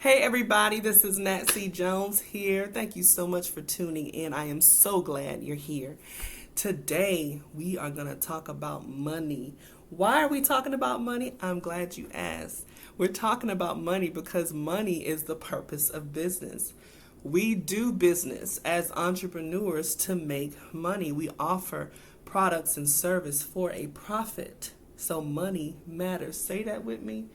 Hey everybody, this is Nancy Jones here. Thank you so much for tuning in. I am so glad you're here. Today we are going to talk about money. Why are we talking about money? I'm glad you asked. We're talking about money because money is the purpose of business. We do business as entrepreneurs to make money. We offer products and service for a profit. So money matters. Say that with me.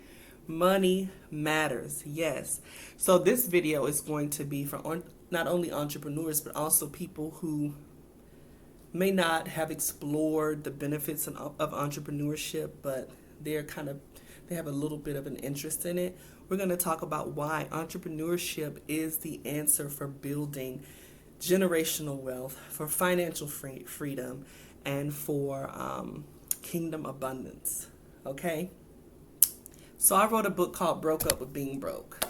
Money matters, yes. So this video is going to be for not only entrepreneurs, but also people who may not have explored the benefits of entrepreneurship, but they have a little bit of an interest in it. We're going to talk about why entrepreneurship is the answer for building generational wealth, for financial freedom, and for kingdom abundance. Okay? So I wrote a book called Broke Up with Being Broke.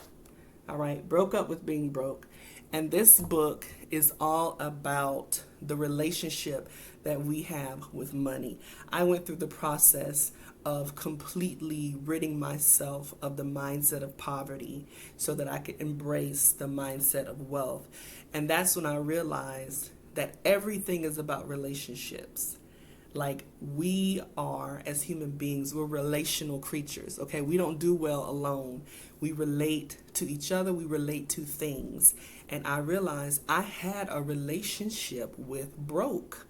All right, Broke Up with Being Broke. And this book is all about the relationship that we have with money. I went through the process of completely ridding myself of the mindset of poverty so that I could embrace the mindset of wealth. And that's when I realized that everything is about relationships. Like, we are, as human beings, we're relational creatures, okay? We don't do well alone. We relate to each other. We relate to things. And I realized I had a relationship with broke,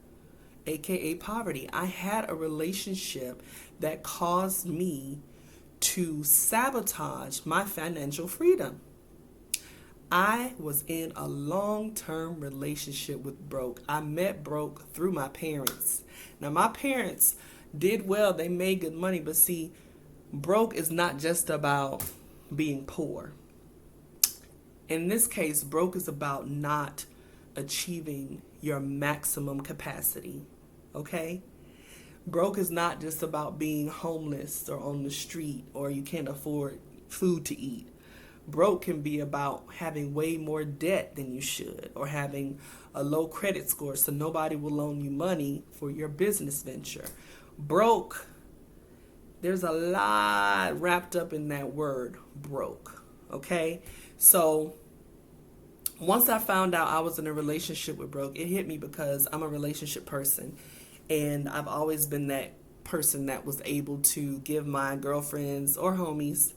aka poverty. I had a relationship that caused me to sabotage my financial freedom. I was in a long-term relationship with broke. I met broke through my parents. Now, my parents did well. They made good money. But see, broke is not just about being poor. In this case, broke is about not achieving your maximum capacity. Okay? Broke is not just about being homeless or on the street or you can't afford food to eat. Broke can be about having way more debt than you should, or having a low credit score so nobody will loan you money for your business venture. Broke, there's a lot wrapped up in that word, broke, okay? So once I found out I was in a relationship with broke, it hit me because I'm a relationship person, and I've always been that person that was able to give my girlfriends or homies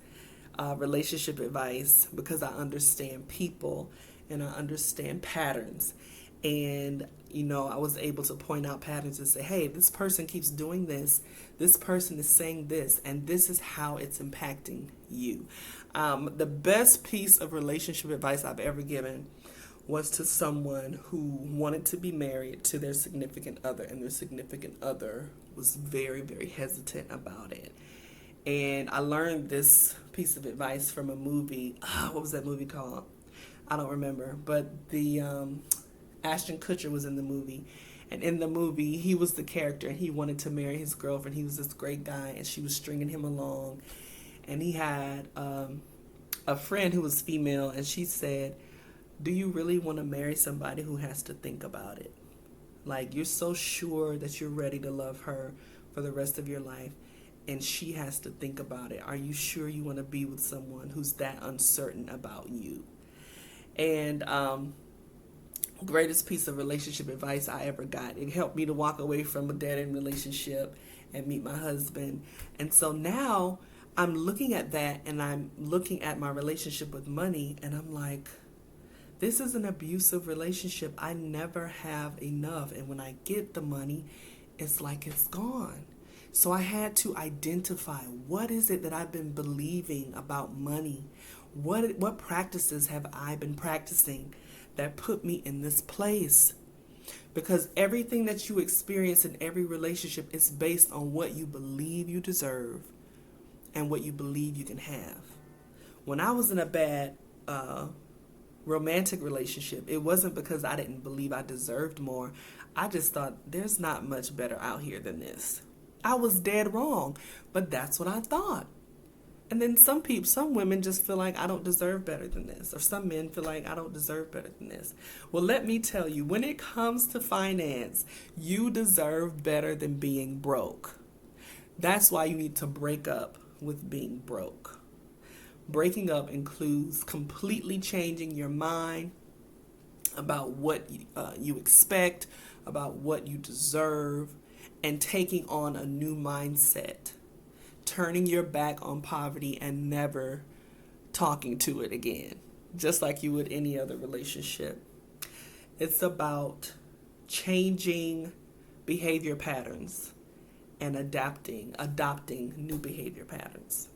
relationship advice because I understand people and I understand patterns. And, I was able to point out patterns and say, hey, this person keeps doing this. This person is saying this, and this is how it's impacting you. The best piece of relationship advice I've ever given was to someone who wanted to be married to their significant other, and their significant other was very, very hesitant about it. And I learned this piece of advice from a movie. What was that movie called? I don't remember. But the Ashton Kutcher was in the movie. And in the movie, he was the character. And he wanted to marry his girlfriend. He was this great guy. And she was stringing him along. And he had a friend who was female. And she said, do you really want to marry somebody who has to think about it? Like, you're so sure that you're ready to love her for the rest of your life, and she has to think about it. Are you sure you want to be with someone who's that uncertain about you? And greatest piece of relationship advice I ever got. It helped me to walk away from a dead-end relationship and meet my husband. And so now I'm looking at that, and I'm looking at my relationship with money, and I'm like, this is an abusive relationship. I never have enough. And when I get the money, it's like it's gone. So I had to identify, what is it that I've been believing about money? What practices have I been practicing that put me in this place? Because everything that you experience in every relationship is based on what you believe you deserve and what you believe you can have. When I was in a bad romantic relationship, it wasn't because I didn't believe I deserved more. I just thought, there's not much better out here than this. I was dead wrong, but that's what I thought. And then some women just feel like I don't deserve better than this, or some men feel like I don't deserve better than this. Well, let me tell you, when it comes to finance, you deserve better than being broke. That's why you need to break up with being broke. Breaking up includes completely changing your mind about what you expect, about what you deserve, and taking on a new mindset, turning your back on poverty and never talking to it again, just like you would any other relationship. It's about changing behavior patterns and adopting new behavior patterns.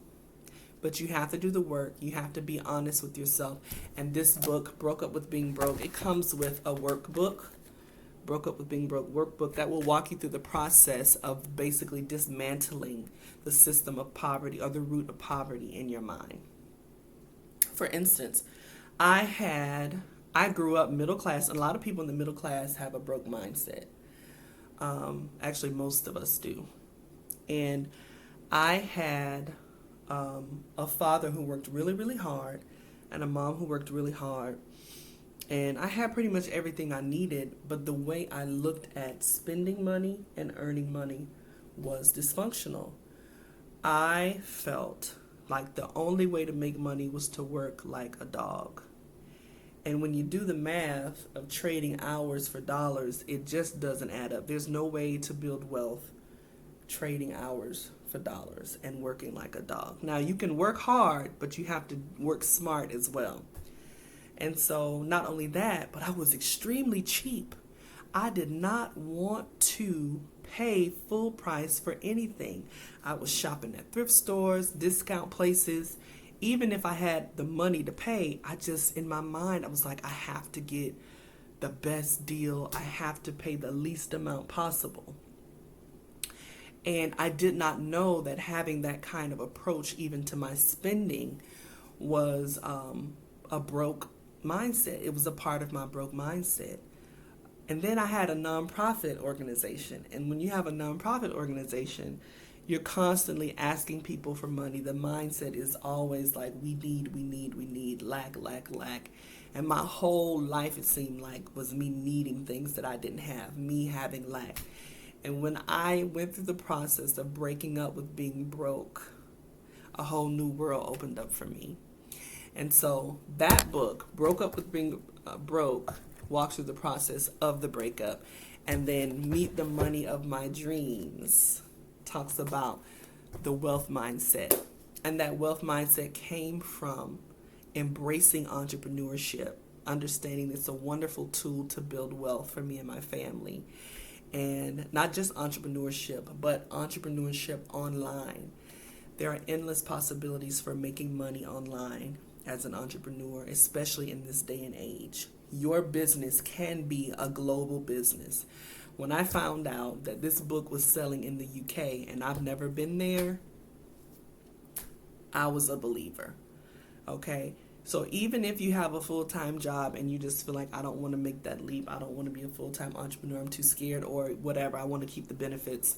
But you have to do the work. You have to be honest with yourself. And this book, Broke Up with Being Broke, it comes with a workbook, Broke Up with Being Broke workbook, that will walk you through the process of basically dismantling the system of poverty or the root of poverty in your mind. For instance, I grew up middle class, and a lot of people in the middle class have a broke mindset. Actually, most of us do. And I had a father who worked really, really hard and a mom who worked really hard. And I had pretty much everything I needed, but the way I looked at spending money and earning money was dysfunctional. I felt like the only way to make money was to work like a dog. And when you do the math of trading hours for dollars, it just doesn't add up. There's no way to build wealth trading hours for dollars and working like a dog. Now, you can work hard, but you have to work smart as well. And so not only that, but I was extremely cheap. I did not want to pay full price for anything. I was shopping at thrift stores, discount places. Even if I had the money to pay, in my mind, I was like, I have to get the best deal. I have to pay the least amount possible. And I did not know that having that kind of approach even to my spending was a broke mindset. It was a part of my broke mindset. And then I had a nonprofit organization. And when you have a nonprofit organization, you're constantly asking people for money. The mindset is always like, we need, lack. And my whole life, it seemed like, was me needing things that I didn't have, me having lack. And when I went through the process of breaking up with being broke, a whole new world opened up for me. And so that book, Broke Up with Being Broke, walks through the process of the breakup. And then Meet the Money of My Dreams talks about the wealth mindset. And that wealth mindset came from embracing entrepreneurship, understanding it's a wonderful tool to build wealth for me and my family. And not just entrepreneurship, but entrepreneurship online. There are endless possibilities for making money online as an entrepreneur, especially in this day and age. Your business can be a global business. When I found out that this book was selling in the UK and I've never been there, I was a believer. Okay? So even if you have a full-time job and you just feel like, I don't want to make that leap, I don't want to be a full-time entrepreneur, I'm too scared, or whatever, I want to keep the benefits,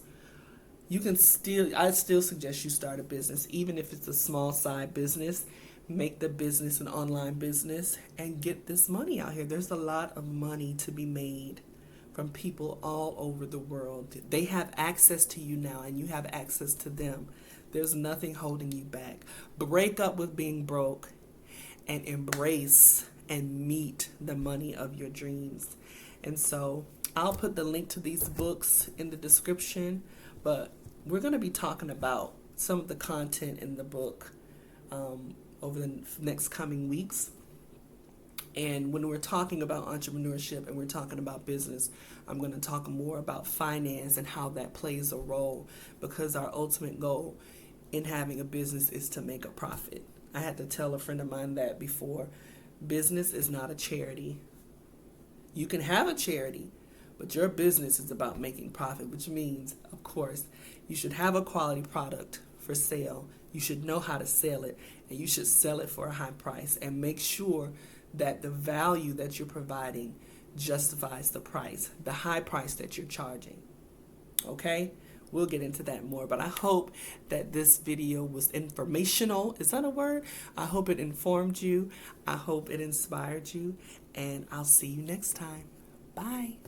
I still suggest you start a business. Even if it's a small side business, make the business an online business and get this money out here. There's a lot of money to be made from people all over the world. They have access to you now and you have access to them. There's nothing holding you back. Break up with being broke and embrace and meet the money of your dreams. And so I'll put the link to these books in the description, but we're going to be talking about some of the content in the book over the next coming weeks. And when we're talking about entrepreneurship and we're talking about business, I'm going to talk more about finance and how that plays a role, because our ultimate goal in having a business is to make a profit. I had to tell a friend of mine that before. Business is not a charity. You can have a charity, but your business is about making profit, which means, of course, you should have a quality product for sale. You should know how to sell it, and you should sell it for a high price and make sure that the value that you're providing justifies the price, the high price that you're charging. Okay? We'll get into that more, but I hope that this video was informational. Is that a word? I hope it informed you. I hope it inspired you, and I'll see you next time. Bye.